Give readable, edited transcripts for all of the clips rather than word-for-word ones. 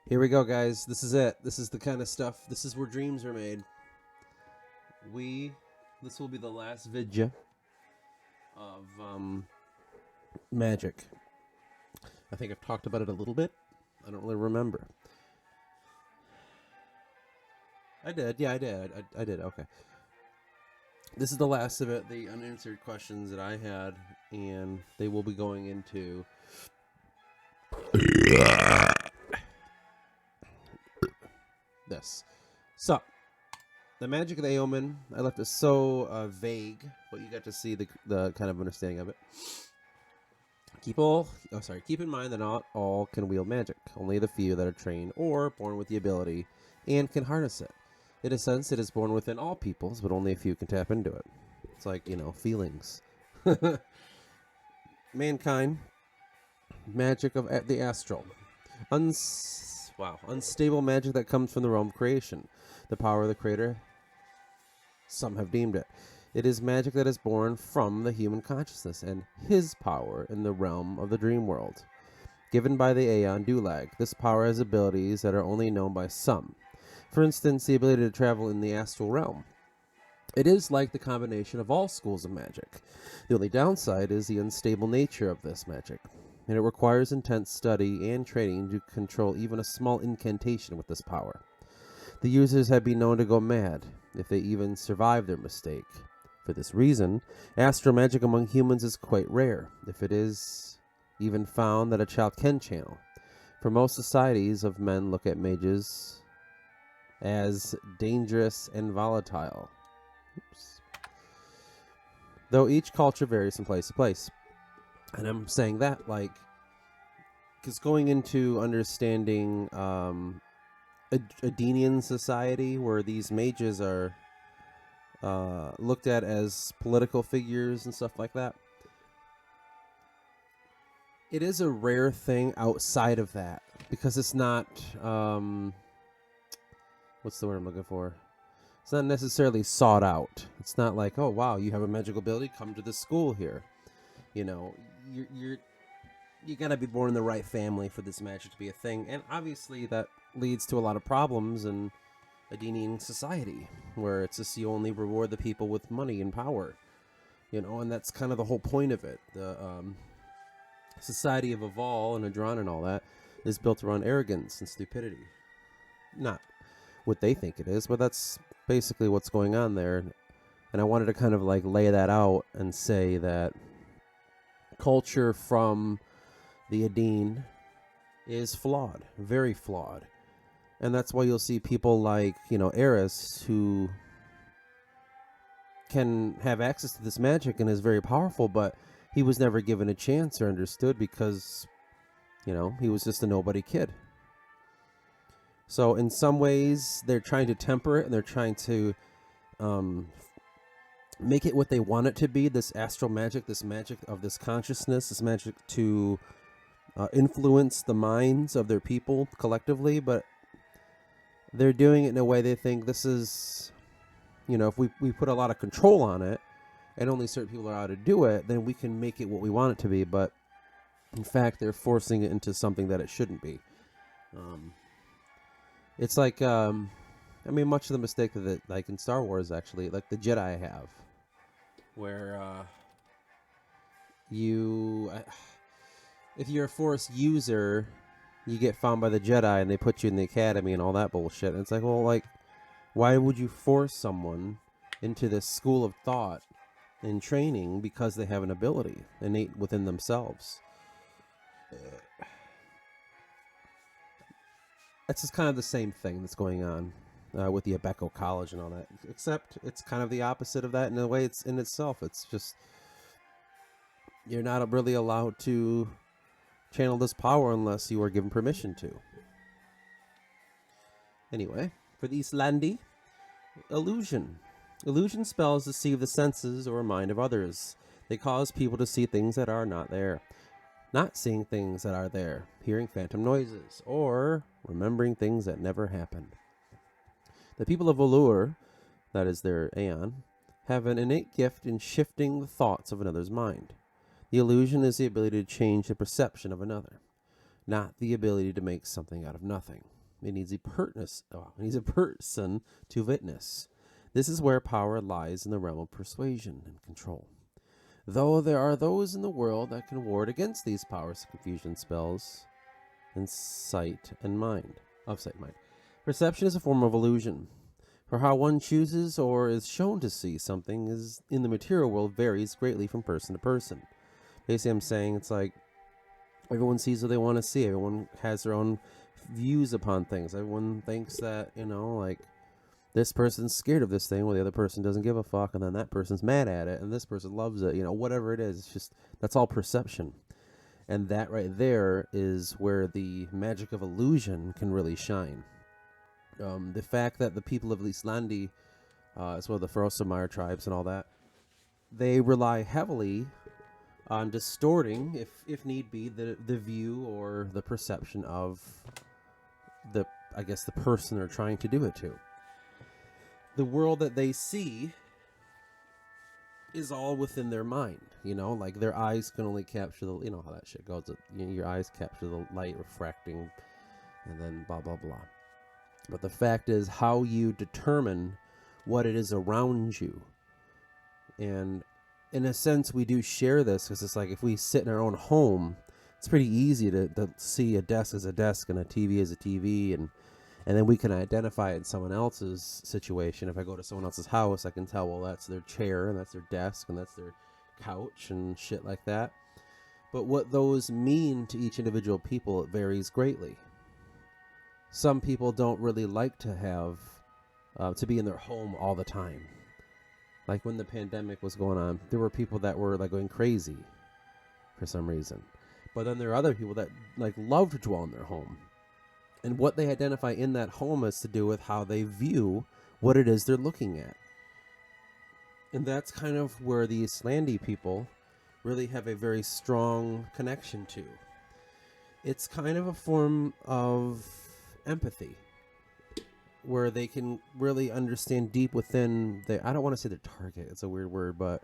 Here we go, guys. This is it. This is the kind of stuff. This is where dreams are made. This will be the last vidya of magic. I think I've talked about it a little bit. I don't really remember. I did. Yeah, I did. I did. Okay. This is the last of it. The unanswered questions that I had, and they will be going into this. So, the magic of the Aeomen, I left it so vague, but you got to see the kind of understanding of it. Keep in mind that not all can wield magic. Only the few that are trained or born with the ability and can harness it. In a sense, it is born within all peoples, but only a few can tap into it. It's like, feelings. Mankind, magic of the astral. Unstable magic that comes from the realm of creation. The power of the creator, some have deemed it. It is magic that is born from the human consciousness and his power in the realm of the dream world. Given by the Aeon Dulag, this power has abilities that are only known by some. For instance, the ability to travel in the astral realm. It is like the combination of all schools of magic. The only downside is the unstable nature of this magic, and it requires intense study and training to control even a small incantation with this power. The users have been known to go mad if they even survive their mistake. For this reason, astral magic among humans is quite rare, if it is even found that a child can channel. For most societies of men look at mages as dangerous and volatile. Though each culture varies from place to place. And I'm saying that because going into understanding Adenian society, where these mages are looked at as political figures and stuff like that, it is a rare thing outside of that, because it's not what's the word I'm looking for? It's not necessarily sought out. It's not like, oh wow, you have a magical ability, come to this school here. You gotta be born in the right family for this magic to be a thing, and obviously that leads to a lot of problems in Adenian society, where it's just you only reward the people with money and power, and that's kind of the whole point of it. The society of Aval and Adran and all that is built around arrogance and stupidity. Not what they think it is, but that's basically what's going on there. And I wanted to kind of lay that out and say that culture from the Adene is flawed, very flawed. And that's why you'll see people like, Eris, who can have access to this magic and is very powerful, but he was never given a chance or understood because, he was just a nobody kid. So in some ways, they're trying to temper it, and they're trying to make it what they want it to be, this astral magic, this magic of this consciousness, this magic to influence the minds of their people collectively, but they're doing it in a way they think this is, if we put a lot of control on it and only certain people are allowed to do it, then we can make it what we want it to be. But in fact, they're forcing it into something that it shouldn't be. It's like, much of the mistake that, like in Star Wars, actually, like the Jedi have, where if you're a Force user, you get found by the Jedi and they put you in the academy and all that bullshit. And it's like, well, why would you force someone into this school of thought and training because they have an ability innate within themselves? It's just kind of the same thing that's going on with the Abeco College and all that, except it's kind of the opposite of that in a way. It's in itself. It's just you're not really allowed to channel this power unless you are given permission to. Anyway, for the Islandi, illusion. Illusion spells deceive the senses or mind of others. They cause people to see things that are not there. Not seeing things that are there, hearing phantom noises, or remembering things that never happened. The people of Volur, that is their Aeon, have an innate gift in shifting the thoughts of another's mind. The illusion is the ability to change the perception of another, not the ability to make something out of nothing. It needs a person to witness. This is where power lies in the realm of persuasion and control. Though there are those in the world that can ward against these powers of confusion spells in sight and mind. Perception is a form of illusion. For how one chooses or is shown to see something is in the material world varies greatly from person to person. Basically, I'm saying it's like everyone sees what they want to see. Everyone has their own views upon things. Everyone thinks that, like, this person's scared of this thing while the other person doesn't give a fuck, and then that person's mad at it, and this person loves it. Whatever it is, it's just, that's all perception. And that right there is where the magic of illusion can really shine. The fact that the people of Islandi, as well as the Ferocimire tribes and all that, they rely heavily on distorting, if need be, the view or the perception of the person they're trying to do it to. The world that they see is all within their mind, like their eyes can only capture the, how that shit goes. Your eyes capture the light refracting and then blah, blah, blah. But the fact is how you determine what it is around you. And in a sense, we do share this because it's like if we sit in our own home, it's pretty easy to see a desk as a desk and a TV as a TV, and then we can identify it in someone else's situation. If I go to someone else's house, I can tell, well, that's their chair and that's their desk and that's their couch and shit like that. But what those mean to each individual people, it varies greatly. Some people don't really like to have to be in their home all the time. Like when the pandemic was going on, there were people that were like going crazy for some reason. But then there are other people that like love to dwell in their home. And what they identify in that home has to do with how they view what it is they're looking at. And that's kind of where the Islandi people really have a very strong connection to. It's kind of a form of empathy, where they can really understand deep within I don't want to say their target, it's a weird word, but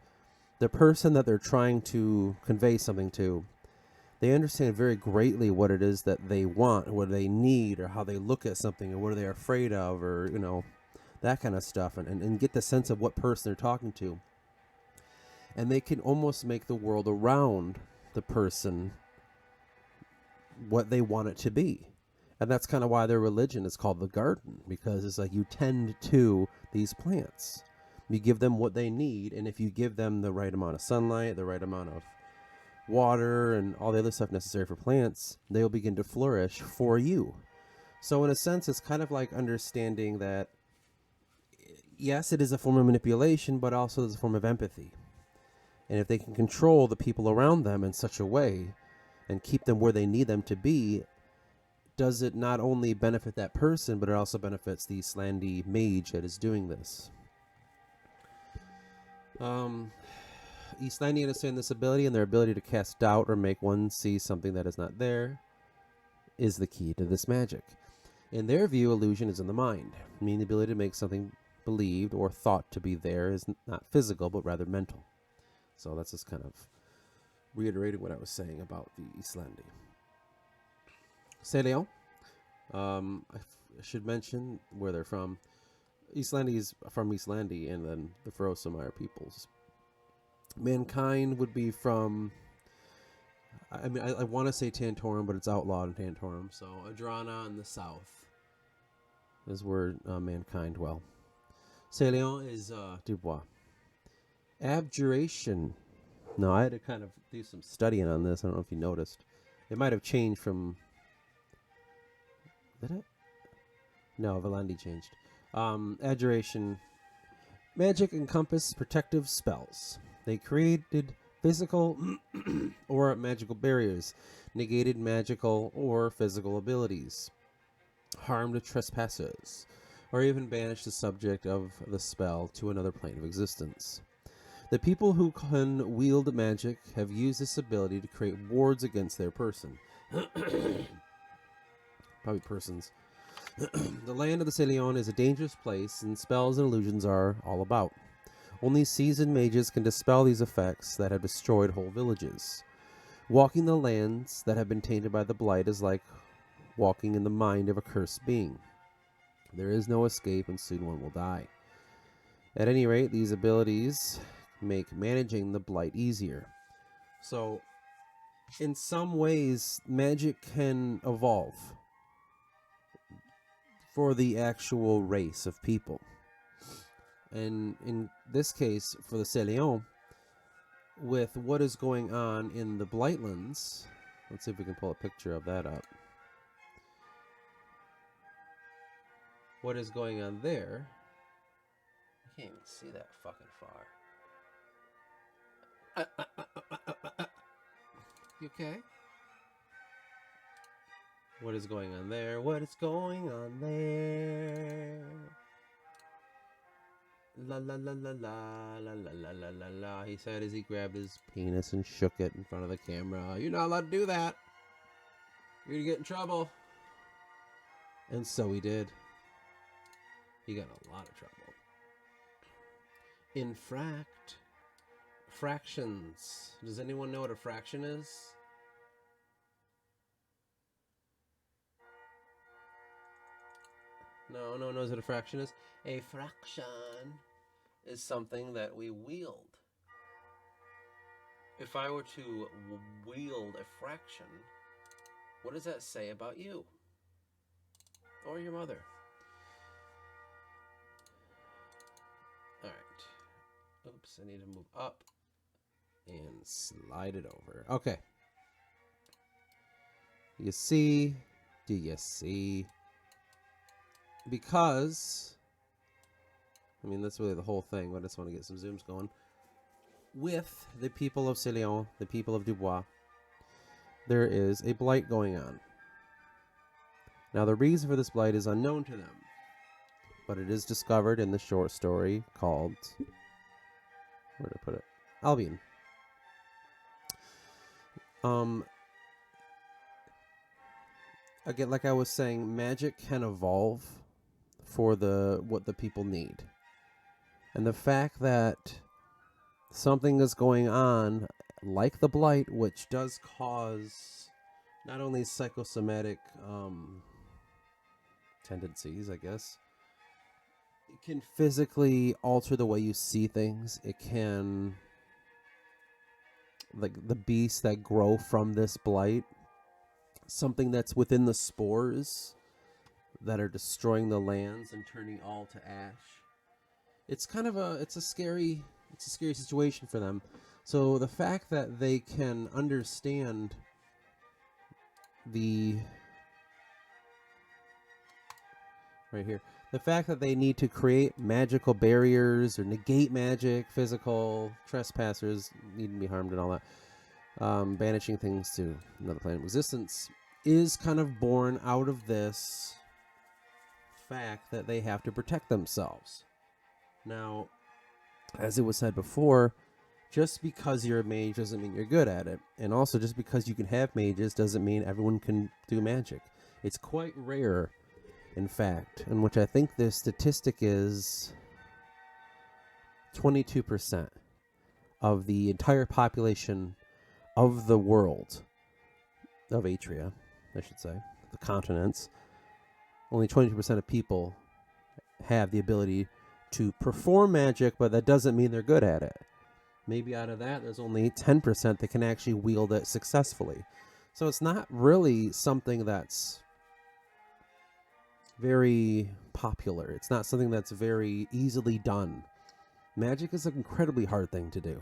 the person that they're trying to convey something to, they understand very greatly what it is that they want, what they need, or how they look at something, or what are they afraid of, or, that kind of stuff, and get the sense of what person they're talking to. And they can almost make the world around the person what they want it to be. And that's kind of why their religion is called the garden, because it's like you tend to these plants. You give them what they need, and if you give them the right amount of sunlight, the right amount of water, and all the other stuff necessary for plants, they will begin to flourish for you. So in a sense, it's kind of like understanding that, yes, it is a form of manipulation, but also it's a form of empathy. And if they can control the people around them in such a way and keep them where they need them to be, does it not only benefit that person, but it also benefits the Islandi mage that is doing this. Islandi understand this ability, and their ability to cast doubt or make one see something that is not there is the key to this magic. In their view, illusion is in the mind, meaning the ability to make something believed or thought to be there is not physical, but rather mental. So that's just kind of reiterating what I was saying about the Islandi. Célion, I should mention where they're from. Islandi is from Islandi, and then the Ferocimire peoples. Mankind would be from, I want to say Tantorum, but it's outlawed in Tantorum. So Adrana in the south is where mankind dwell. Célion is Dubois. Abjuration. No, I had to kind of do some studying on this. I don't know if you noticed. It might have changed from... Did it? No, Valandi changed. Abjuration. Magic encompass protective spells. They created physical or magical barriers, negated magical or physical abilities, harmed trespassers, or even banished the subject of the spell to another plane of existence. The people who can wield magic have used this ability to create wards against their person. Probably persons. The land of the Célion is a dangerous place, and spells and illusions are all about. Only seasoned mages can dispel these effects that have destroyed whole villages. Walking the lands that have been tainted by the blight is like walking in the mind of a cursed being. There is no escape, and soon one will die. At any rate, these abilities make managing the blight easier. So, in some ways, magic can evolve for the actual race of people. And in this case, for the Célion, with what is going on in the Blightlands, let's see if we can pull a picture of that up. What is going on there? I can't even see that fucking far. You okay? What is going on there? What is going on there? La la la la la la la la la la la. He said as he grabbed his penis and shook it in front of the camera. You're not allowed to do that. You're gonna get in trouble. And so he did. He got a lot of trouble. Fractions. Does anyone know what a fraction is? No one knows what a fraction is. A fraction is something that we wield. If I were to wield a fraction, what does that say about you? Or your mother? Alright. Oops, I need to move up and slide it over. Okay. You see? Do you see? Because, I mean, that's really the whole thing, but I just want to get some zooms going. With the people of Célion, the people of Dubois, there is a blight going on. Now, the reason for this blight is unknown to them, but it is discovered in the short story called, where did I put it? Albion. Again, like I was saying, magic can evolve for what the people need. And the fact that something is going on, like the blight, which does cause not only psychosomatic tendencies, I guess, it can physically alter the way you see things. It can, like the beasts that grow from this blight, something that's within the spores that are destroying the lands and turning all to ash. It's kind of a scary situation for them. So the fact that they can understand the fact that they need to create magical barriers or negate magic, physical trespassers need to be harmed and all that, banishing things to another plane of existence, is kind of born out of this fact that they have to protect themselves. Now, as it was said before, just because you're a mage doesn't mean you're good at it. And also, just because you can have mages doesn't mean everyone can do magic. It's quite rare, in fact, in which I think the statistic is 22% of the entire population of the world, of Atria, I should say, the continents. Only 22% of people have the ability to perform magic, but that doesn't mean they're good at it. Maybe out of that, there's only 10% that can actually wield it successfully. So it's not really something that's very popular. It's not something that's very easily done. Magic is an incredibly hard thing to do.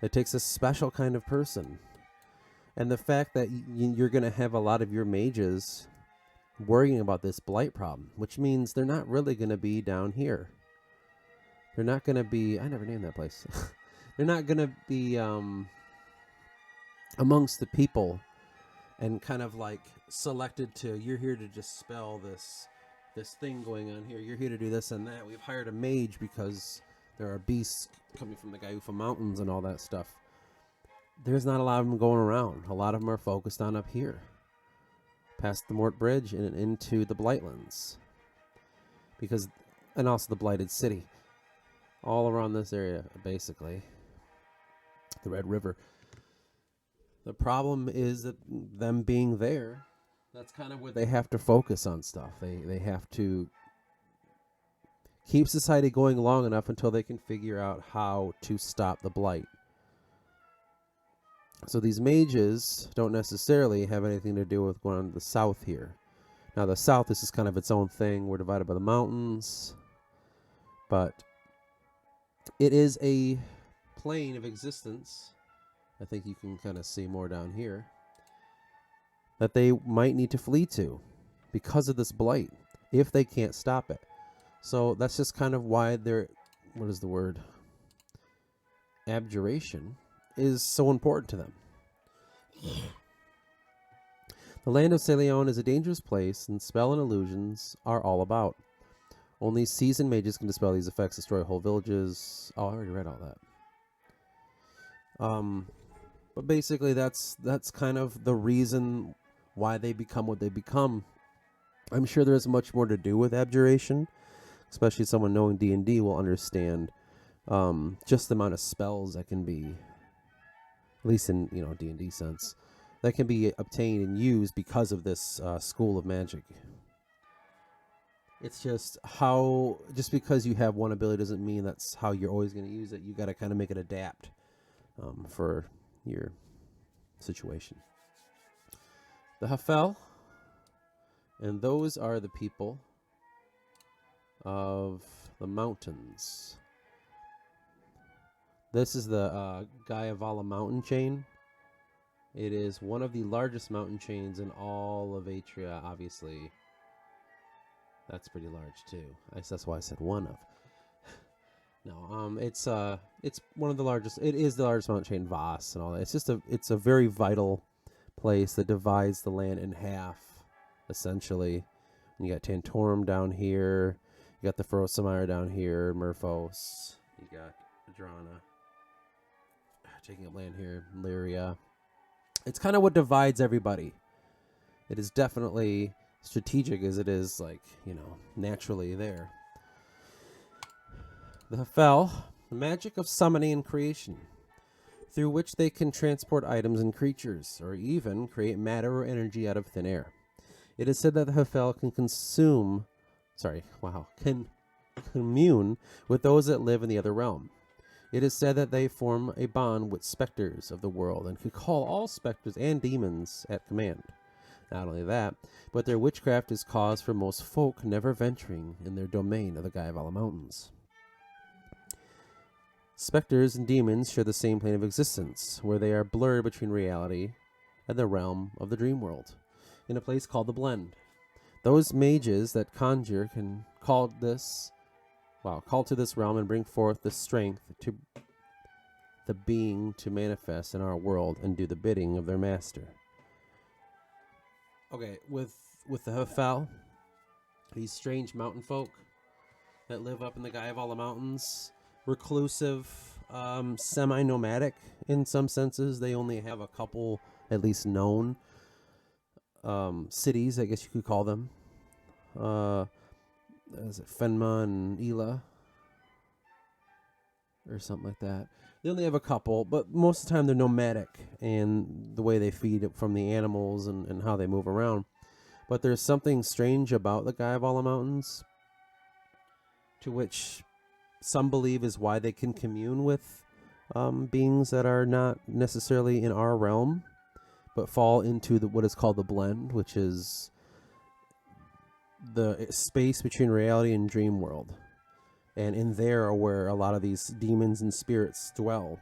It takes a special kind of person. And the fact that you're going to have a lot of your mages worrying about this blight problem, which means they're not really going to be down here. They're not going to be, I never named that place. They're not going to be amongst the people and kind of like selected to, you're here to just spell this thing going on here. You're here to do this and that. We've hired a mage because there are beasts coming from the Gaiavala Mountains and all that stuff. There's not a lot of them going around. A lot of them are focused on up here, past the Mort Bridge and into the Blightlands, and also the Blighted City, all around this area, basically, the Red River. The problem is that them being there That's kind of where they have to focus on stuff. They have to keep society going long enough until they can figure out how to stop the blight. So these mages don't necessarily have anything to do with going on to the south here. Now the south, this is kind of its own thing. We're divided by the mountains. But it is a plane of existence. I think you can kind of see more down here. That they might need to flee to because of this blight, if they can't stop it. So that's just kind of why they're, what is the word? Abjuration is so important to them. The land of Celeon is a dangerous place, and spell and illusions are all about. Only seasoned mages can dispel these effects, destroy whole villages. Oh, I already read all that. But basically that's kind of the reason why they become what they become. I'm sure there's much more to do with abjuration, especially someone knowing D&D will understand just the amount of spells that can be, at least in D&D sense, that can be obtained and used because of this school of magic. It's just because you have one ability doesn't mean that's how you're always going to use it. You got to kind of make it adapt for your situation. The Hafel, and those are the people of the mountains. This is the Gaiavala mountain chain. It is one of the largest mountain chains in all of Atria, obviously. That's pretty large too. That's why I said one of. No, it's one of the largest. It is the largest mountain chain, Voss, and all that. It's a very vital place that divides the land in half, essentially. And you got Tantorum down here. You got the Ferosamire down here, Murphos. You got Adrana taking up land here, Lyria. It's kind of what divides everybody. It is definitely strategic as it is, naturally there. The Hafel, the magic of summoning and creation, through which they can transport items and creatures, or even create matter or energy out of thin air. It is said that the Hafel can commune with those that live in the other realm. It is said that they form a bond with specters of the world and can call all specters and demons at command. Not only that, but their witchcraft is cause for most folk never venturing in their domain of the Gaiavala Mountains. Specters and demons share the same plane of existence, where they are blurred between reality and the realm of the dream world, in a place called the Blend. Those mages that conjure can call to this realm and bring forth the strength to the being to manifest in our world and do the bidding of their master. Okay, with the Hafel, these strange mountain folk that live up in the Gaiavala Mountains, reclusive, semi-nomadic in some senses. They only have a couple, at least known, cities, I guess you could call them. Is it Fenma and Ela? Or something like that. They only have a couple, but most of the time they're nomadic and the way they feed it from the animals and how they move around. But there's something strange about the Gaiavala Mountains, to which some believe is why they can commune with beings that are not necessarily in our realm, but fall into what is called the Blend, which is the space between reality and dream world. And in there are where a lot of these demons and spirits dwell.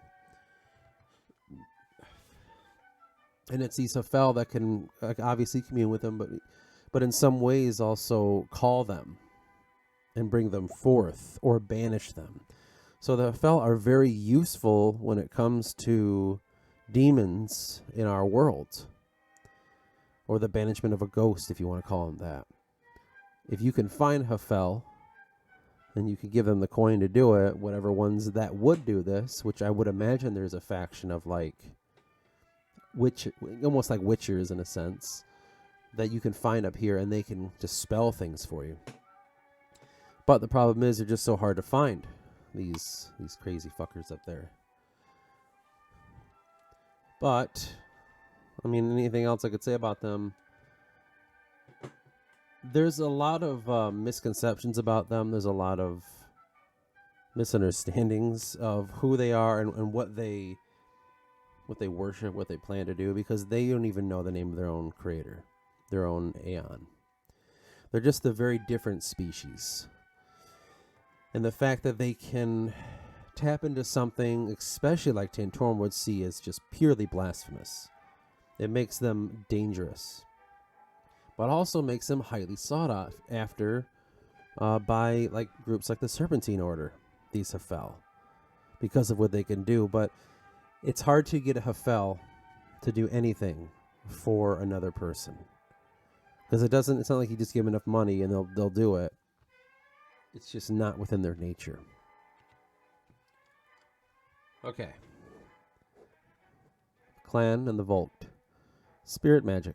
And it's these Hafel that can obviously commune with them, but in some ways also call them and bring them forth or banish them. So the Hafel are very useful when it comes to demons in our world, or the banishment of a ghost, if you want to call them that. If you can find Hafel, and you could give them the coin to do it, whatever ones that would do this, which I would imagine there's a faction of almost like witchers in a sense, that you can find up here, and they can just spell things for you. But the problem is they're just so hard to find, these crazy fuckers up there. But, I mean, anything else I could say about them? There's a lot of misconceptions about them. There's a lot of misunderstandings of who they are and what they worship, what they plan to do, because they don't even know the name of their own creator, their own Aeon. They're just a very different species. And the fact that they can tap into something, especially like Tantorum would see, as just purely blasphemous. It makes them dangerous, but also makes them highly sought after by like groups like the Serpentine Order, these Hafel, because of what they can do. But it's hard to get a Hafel to do anything for another person, because it's not like you just give them enough money and they'll do it. It's just not within their nature. Okay. Clan and the Volk. Spirit magic.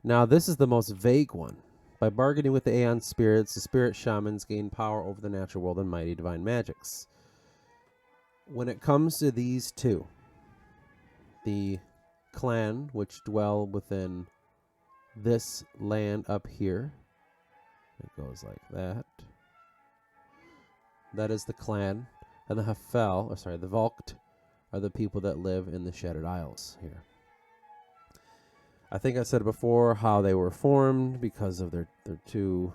Now, this is the most vague one. By bargaining with the Aeon spirits, the spirit shamans gain power over the natural world and mighty divine magics. When it comes to these two, the clan, which dwell within this land up here, it goes like that. That is the clan. And the the Volk, are the people that live in the Shattered Isles here. I think I said it before how they were formed because of their two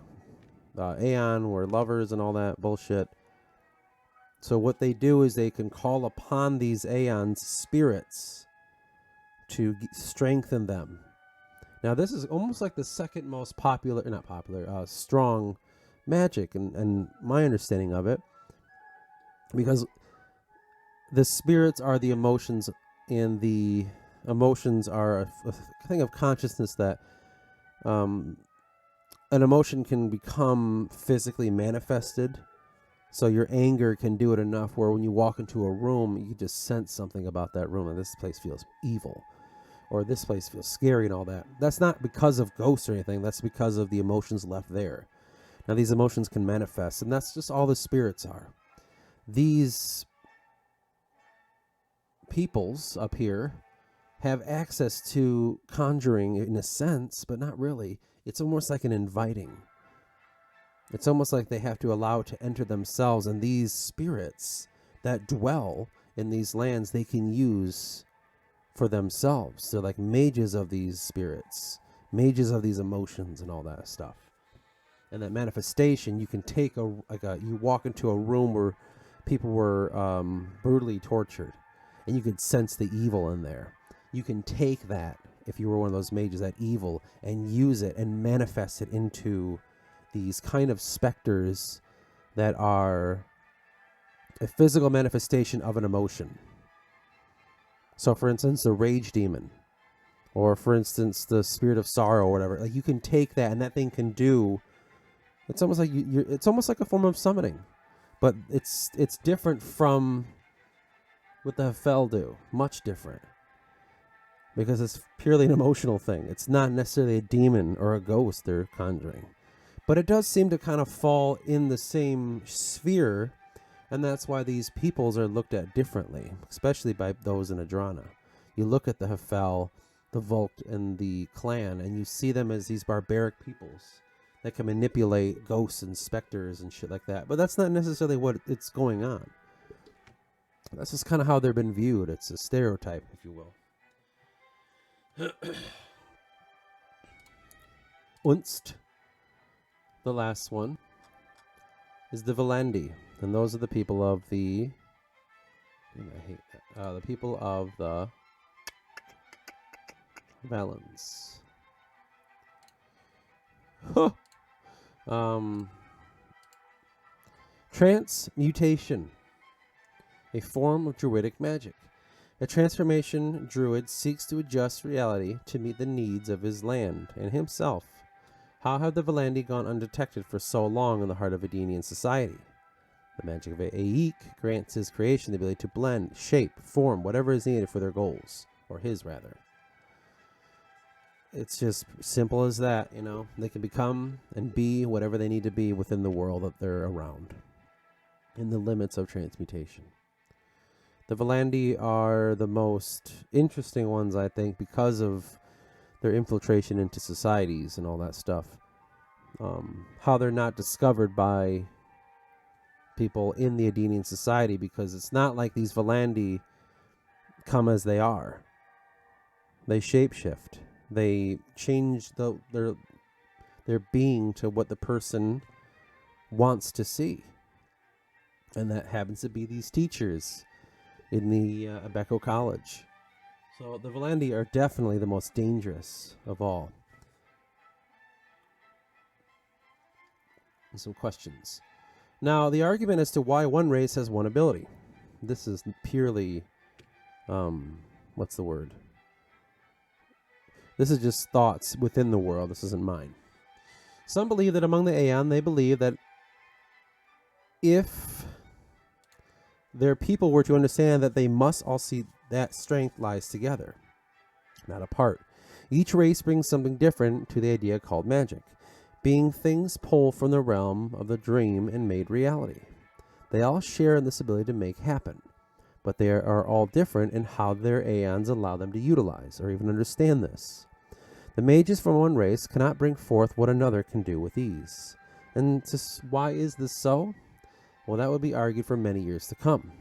Aeon were lovers and all that bullshit. So what they do is they can call upon these Aeon's spirits to strengthen them. Now this is almost like the second most strong magic and my understanding of it, because the spirits are the emotions, and the emotions are a thing of consciousness that an emotion can become physically manifested. So your anger can do it enough where when you walk into a room, you just sense something about that room, and this place feels evil, or this place feels scary and all that. That's not because of ghosts or anything. That's because of the emotions left there. Now these emotions can manifest, and that's just all the spirits are. These peoples up here have access to conjuring in a sense, but not really. It's almost like an inviting. It's almost like they have to allow it to enter themselves, and these spirits that dwell in these lands, they can use for themselves. They're like mages of these spirits, mages of these emotions and all that stuff. And that manifestation, you can take you walk into a room where people were brutally tortured, and you could sense the evil in there. You can take that, if you were one of those mages, that evil, and use it and manifest it into these kind of specters that are a physical manifestation of an emotion. So, for instance, the rage demon, or for instance, the spirit of sorrow, or whatever. Like, you can take that, and that thing can do. It's almost like it's almost like a form of summoning, but it's different from what the Hafel do. Much different, because it's purely an emotional thing. It's not necessarily a demon or a ghost they're conjuring, but it does seem to kind of fall in the same sphere. And that's why these peoples are looked at differently, especially by those in Adrana. You look at the Hafel, the Volk, and the clan, and you see them as these barbaric peoples that can manipulate ghosts and specters and shit like that. But that's not necessarily what it's going on. That's just kind of how they've been viewed. It's a stereotype, if you will. Unst, the last one, is the Velandi. And those are the people of the... I hate that. The people of the Valens. Transmutation. A form of druidic magic. A transformation druid seeks to adjust reality to meet the needs of his land and himself. How have the Velandi gone undetected for so long in the heart of Edenian society? The magic of Aeik grants his creation the ability to blend, shape, form whatever is needed for their goals, or his rather. It's just simple as that, you know. They can become and be whatever they need to be within the world that they're around, in the limits of transmutation. The Velandi are the most interesting ones, I think, because of their infiltration into societies and all that stuff. how they're not discovered by people in the Adenian society, because it's not like these Volandi come as they are. They shapeshift. They change their being to what the person wants to see. And that happens to be these teachers in the Abeco College. So the Volandi are definitely the most dangerous of all. And some questions. Now, the argument as to why one race has one ability. This is purely, what's the word? This is just thoughts within the world. This isn't mine. Some believe that among the Aeon, they believe that if their people were to understand that they must all see that strength lies together, not apart. Each race brings something different to the idea called magic, being things pulled from the realm of the dream and made reality. They all share in this ability to make happen, but they are all different in how their Aeons allow them to utilize or even understand this. The mages from one race cannot bring forth what another can do with ease. And why is this so? Well, that would be argued for many years to come.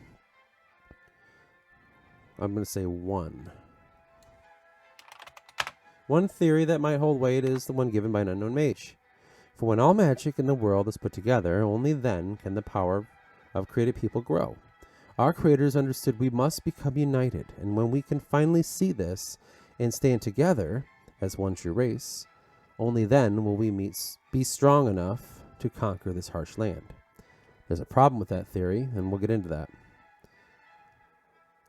I'm going to say one. One theory that might hold weight is the one given by an unknown mage. For when all magic in the world is put together, only then can the power of created people grow. Our creators understood we must become united, and when we can finally see this and stand together as one true race, only then will we be strong enough to conquer this harsh land. There's a problem with that theory, and we'll get into that.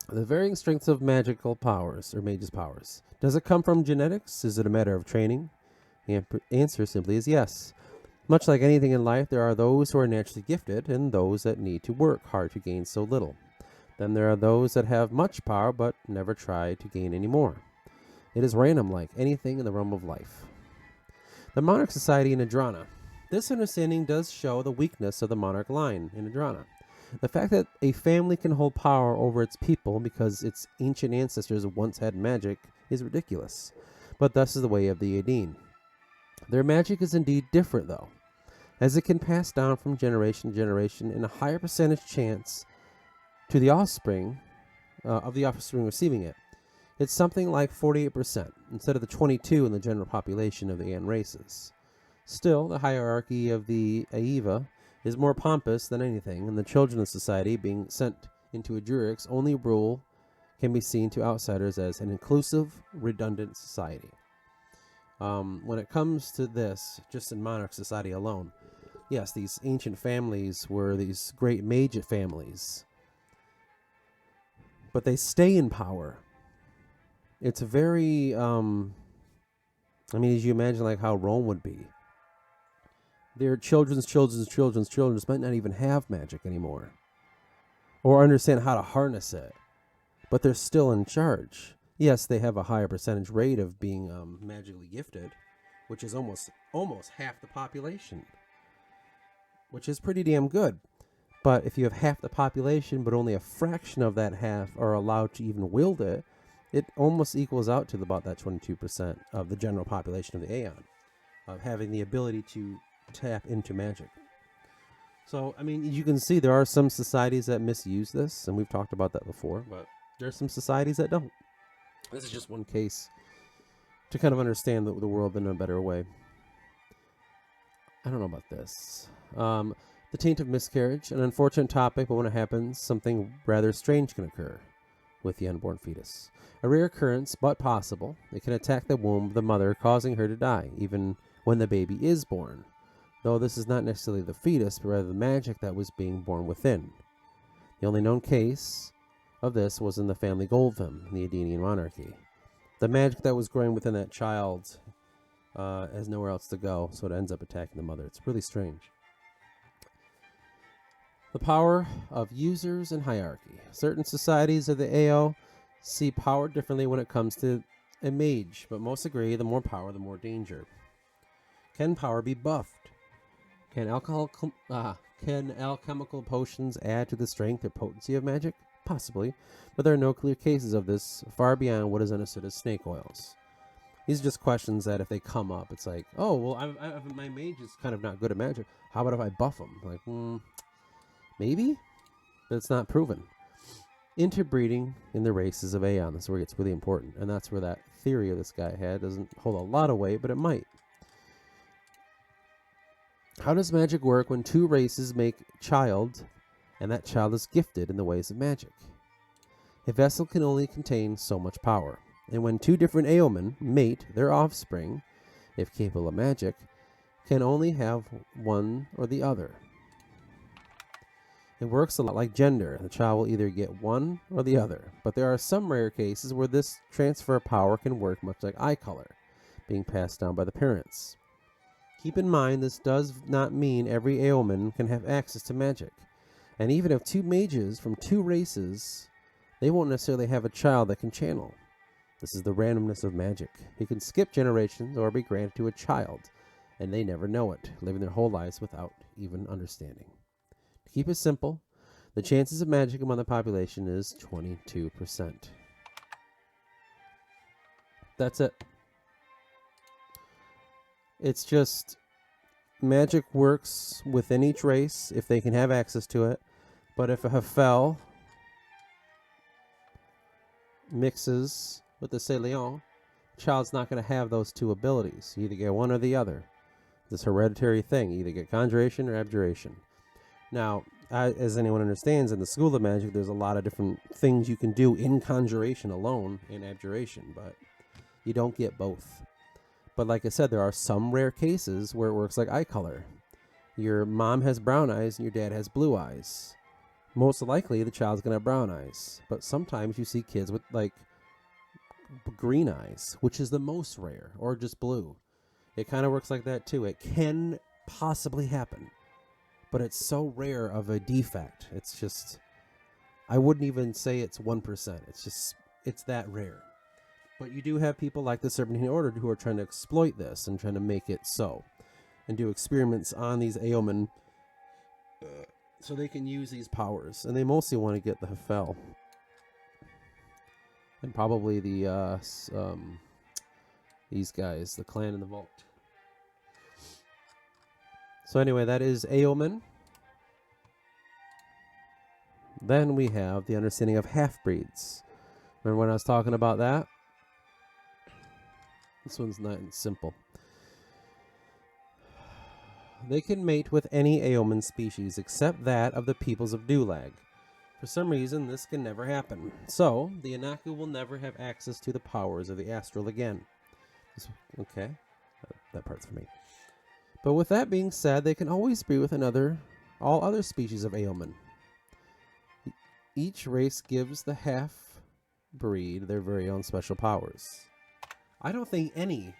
The varying strengths of magical powers, or mage's powers. Does it come from genetics? Is it a matter of training? The answer simply is yes. Much like anything in life, there are those who are naturally gifted and those that need to work hard to gain so little. Then there are those that have much power but never try to gain any more. It is random like anything in the realm of life. The monarch society in Adrana. This understanding does show the weakness of the monarch line in Adrana. The fact that a family can hold power over its people because its ancient ancestors once had magic is ridiculous, but thus is the way of the Aedin. Their magic is indeed different, though, as it can pass down from generation to generation in a higher percentage chance to the offspring of the offspring receiving it. It's something like 48% instead of the 22% in the general population of the Aeon races. Still, the hierarchy of the Aeva is more pompous than anything, and the children of society being sent into Aduric's only rule can be seen to outsiders as an inclusive, redundant society. When it comes to this, just in monarch society alone, yes, these ancient families were these great mage families, but they stay in power. It's very, as you imagine like how Rome would be. Their children's might not even have magic anymore or understand how to harness it, but they're still in charge. Yes, they have a higher percentage rate of being magically gifted, which is almost half the population, which is pretty damn good. But if you have half the population, but only a fraction of that half are allowed to even wield it, it almost equals out to about that 22% of the general population of the Aeon, of having the ability to tap into magic. So, you can see there are some societies that misuse this, and we've talked about that before, but there are some societies that don't. This is just one case to kind of understand the world in a better way. I don't know about this. The taint of miscarriage, an unfortunate topic, but when it happens, something rather strange can occur with the unborn fetus. A rare occurrence, but possible. It can attack the womb of the mother, causing her to die, even when the baby is born. Though this is not necessarily the fetus, but rather the magic that was being born within. The only known case of this was in the family Goldvim in the Adenian monarchy. The magic that was growing within that child has nowhere else to go, so it ends up attacking the mother. It's really strange. The power of users and hierarchy. Certain societies of the AO see power differently when it comes to a mage, but most agree the more power, the more danger. Can power be buffed? Can alchemical potions add to the strength or potency of magic? Possibly, but there are no clear cases of this far beyond what is understood as snake oils. These are just questions that if they come up, it's like, oh, well, my mage is kind of not good at magic. How about if I buff him? Like, maybe, but it's not proven. Interbreeding in the races of Aeon. That's where it gets really important. And that's where that theory of this guy had doesn't hold a lot of weight, but it might. How does magic work when two races make a child and that child is gifted in the ways of magic? A vessel can only contain so much power. And when two different Aeomen mate, their offspring, if capable of magic, can only have one or the other. It works a lot like gender. The child will either get one or the other. But there are some rare cases where this transfer of power can work much like eye color, being passed down by the parents. Keep in mind this does not mean every Aeomen can have access to magic. And even if two mages from two races, they won't necessarily have a child that can channel. This is the randomness of magic. He can skip generations or be granted to a child, and they never know it, living their whole lives without even understanding. To keep it simple, the chances of magic among the population is 22%. That's it. It's just magic works within each race if they can have access to it, but if a Hafel mixes with the Célion, the child's not going to have those two abilities. You either get one or the other. This hereditary thing, you either get conjuration or abjuration. Now, as anyone understands, in the School of Magic, there's a lot of different things you can do in conjuration alone in abjuration, but you don't get both. But like I said, there are some rare cases where it works like eye color. Your mom has brown eyes and your dad has blue eyes. Most likely, the child's going to have brown eyes. But sometimes you see kids with, like, green eyes, which is the most rare, or just blue. It kind of works like that, too. It can possibly happen. But it's so rare of a defect. It's just, I wouldn't even say it's 1%. It's that rare. But you do have people like the Serpentine Order who are trying to exploit this and trying to make it so. And do experiments on these Aeomen so they can use these powers. And they mostly want to get the Hafel. And probably the these guys, the Clan in the Vault. So anyway, that is Aeomen. Then we have the understanding of half-breeds. Remember when I was talking about that? This one's not simple. They can mate with any Aeomen species except that of the peoples of Dulag. For some reason, this can never happen. So, the Anaku will never have access to the powers of the Astral again. Okay, that part's for me. But with that being said, they can always breed with all other species of Aeomen. Each race gives the half-breed their very own special powers. I don't think any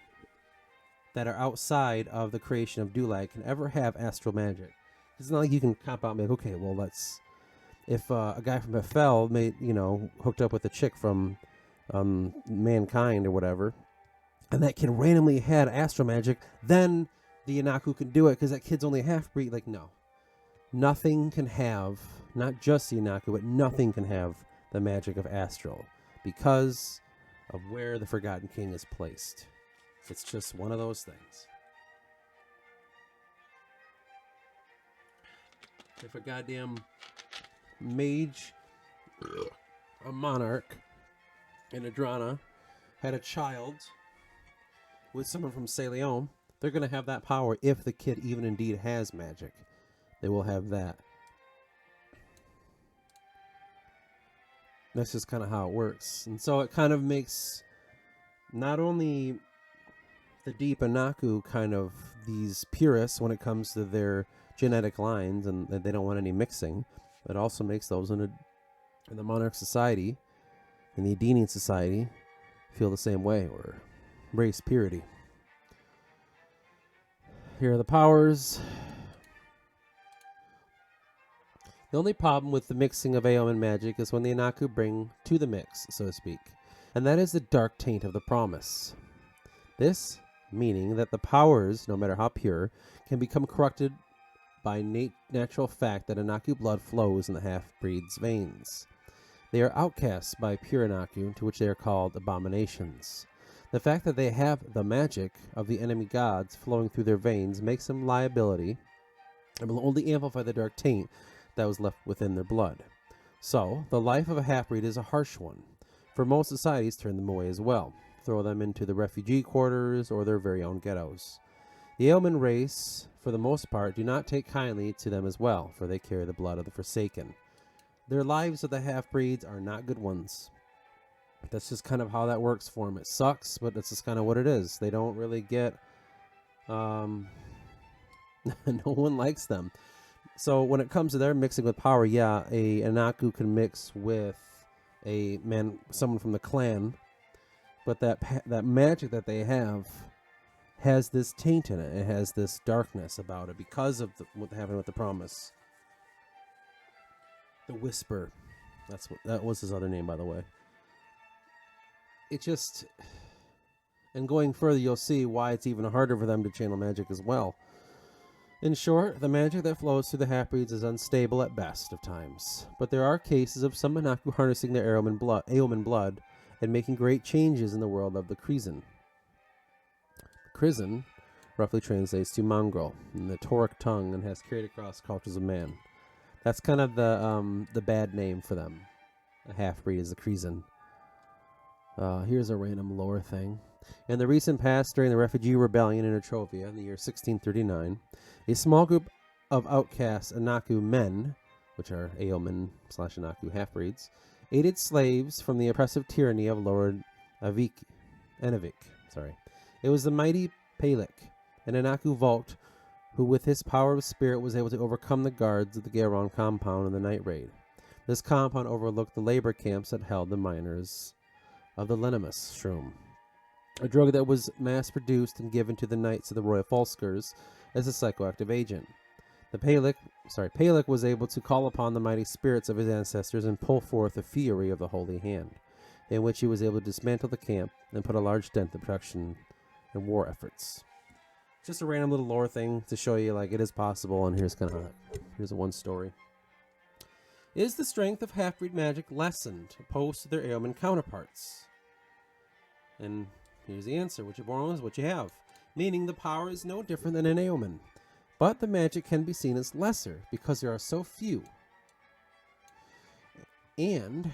that are outside of the creation of Dulag can ever have astral magic. It's not like you can cop out and be like, okay, well, let's... If a guy from Hafel hooked up with a chick from Mankind or whatever, and that kid randomly had astral magic, then the Anaku can do it because that kid's only half-breed. Like, no. Nothing can have, not just the Anaku, but nothing can have the magic of astral because of where the Forgotten King is placed. It's just one of those things. If a goddamn mage, a monarch, and a Drana had a child with someone from Célion, they're going to have that power if the kid even indeed has magic. They will have that. That's just kind of how it works. And so it kind of makes not only the deep Anaku kind of these purists when it comes to their genetic lines, and they don't want any mixing. It also makes those in the Monarch Society, in the Edenian Society, feel the same way, or embrace purity. Here are the powers. The only problem with the mixing of Aeomen magic is when the Anaku bring to the mix, so to speak, and that is the dark taint of the promise. This meaning that the powers, no matter how pure, can become corrupted by natural fact that Anaku blood flows in the half-breed's veins. They are outcasts by pure Anaku, to which they are called abominations. The fact that they have the magic of the enemy gods flowing through their veins makes them liability and will only amplify the dark taint that was left within their blood. So, the life of a half-breed is a harsh one. For most societies, turn them away as well. Throw them into the refugee quarters or their very own ghettos. The Aeomen race, for the most part, do not take kindly to them as well, for they carry the blood of the Forsaken. Their lives of the half-breeds are not good ones. That's just kind of how that works for them. It sucks, but that's just kind of what it is. They don't really get... no one likes them. So when it comes to their mixing with power, yeah, a Anaku can mix with someone from the clan, but that magic that they have has this taint in it. It has this darkness about it because of what happened with the promise. The Whisper. That was his other name, by the way. It just... And going further, you'll see why it's even harder for them to channel magic as well. In short, the magic that flows through the half-breeds is unstable at best of times, but there are cases of some Anaku harnessing their Aeomen blood and making great changes in the world of the Krizen. Krizen roughly translates to mongrel in the Tauric tongue and has carried across cultures of man. That's kind of the bad name for them. A half-breed is the Krizen. Here's a random lore thing. In the recent past, during the refugee rebellion in Etrovia in the year 1639, a small group of outcast Anaku men, which are Aeomen / Anaku half-breeds, aided slaves from the oppressive tyranny of Lord Enovik. It was the mighty Pelik, an Anaku Vault, who with his power of spirit was able to overcome the guards of the Garon compound in the night raid. This compound overlooked the labor camps that held the miners of the Lenimus shroom, a drug that was mass-produced and given to the Knights of the Royal Falskers as a psychoactive agent. Pelik was able to call upon the mighty spirits of his ancestors and pull forth the fury of the Holy Hand, in which he was able to dismantle the camp and put a large dent in the production and war efforts. Just a random little lore thing to show you, like, it is possible, and here's one story. Is the strength of half-breed magic lessened opposed to their Aeomen counterparts? And here's the answer. What you're born with is what you have. Meaning the power is no different than an Aeomen. But the magic can be seen as lesser because there are so few. And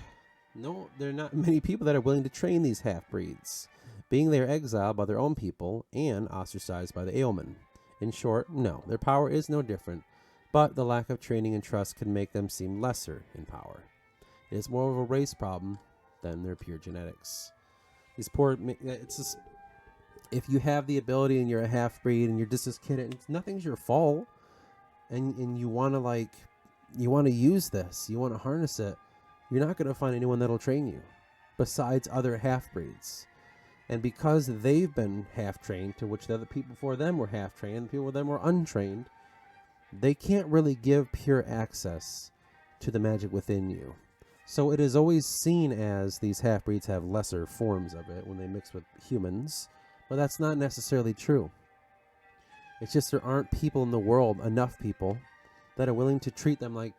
no, there are not many people that are willing to train these half-breeds, being they are exiled by their own people and ostracized by the Aeomen. In short, no, their power is no different, but the lack of training and trust can make them seem lesser in power. It is more of a race problem than their pure genetics. It's just, if you have the ability and you're a half-breed and you're just this kid, and nothing's your fault, and you want to use this, you want to harness it, you're not going to find anyone that'll train you besides other half-breeds. And because they've been half-trained, to which the other people before them were half-trained, and the people before them were untrained, they can't really give pure access to the magic within you. So it is always seen as these half-breeds have lesser forms of it when they mix with humans, but that's not necessarily true. It's just there aren't people in the world, enough people, that are willing to treat them like,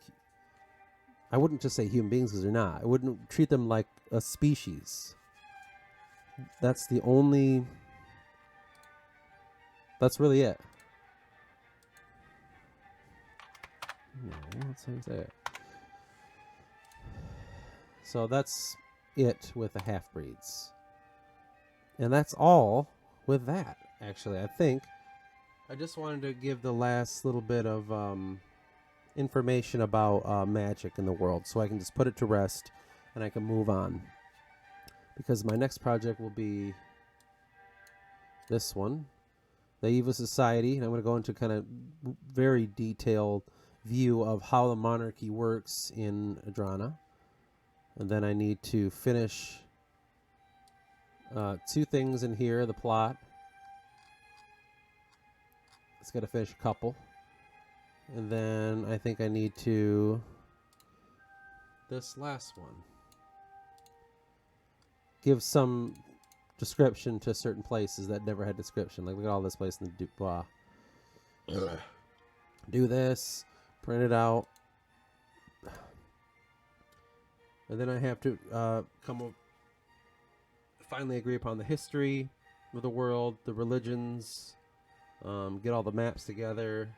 I wouldn't just say human beings because they're not. I wouldn't treat them like a species. That's really it. Let's say it. So that's it with the half-breeds. And that's all with that, actually. I think I just wanted to give the last little bit of information about magic in the world so I can just put it to rest and I can move on. Because my next project will be this one, the Evil Society. And I'm going to go into kind of very detailed view of how the monarchy works in Adrana. And then I need to finish two things in here, the plot. It's got to finish a couple. And then I think I need to... this last one. Give some description to certain places that never had description. Like, look at all this place in the Dubois. Do this. Print it out. And then I have to finally agree upon the history of the world, the religions, get all the maps together,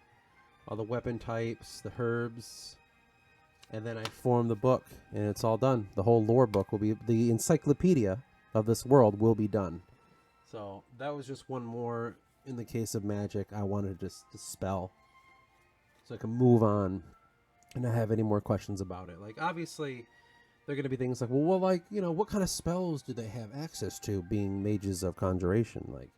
all the weapon types, the herbs, and then I form the book, and it's all done. The whole lore book will be, the encyclopedia of this world will be done. So that was just one more in the case of magic I wanted to just dispel, so I can move on and not have any more questions about it. Like, obviously, there are going to be things like, well, like, you know, what kind of spells do they have access to, being mages of conjuration? Like,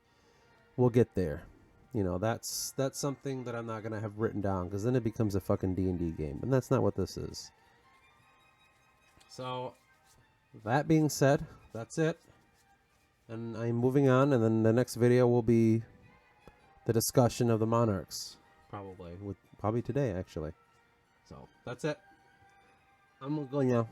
we'll get there. You know, that's something that I'm not going to have written down, because then it becomes a fucking D&D game, and that's not what this is. So, that being said, that's it. And I'm moving on, and then the next video will be the discussion of the monarchs. Probably today, actually. So, that's it. I'm going now.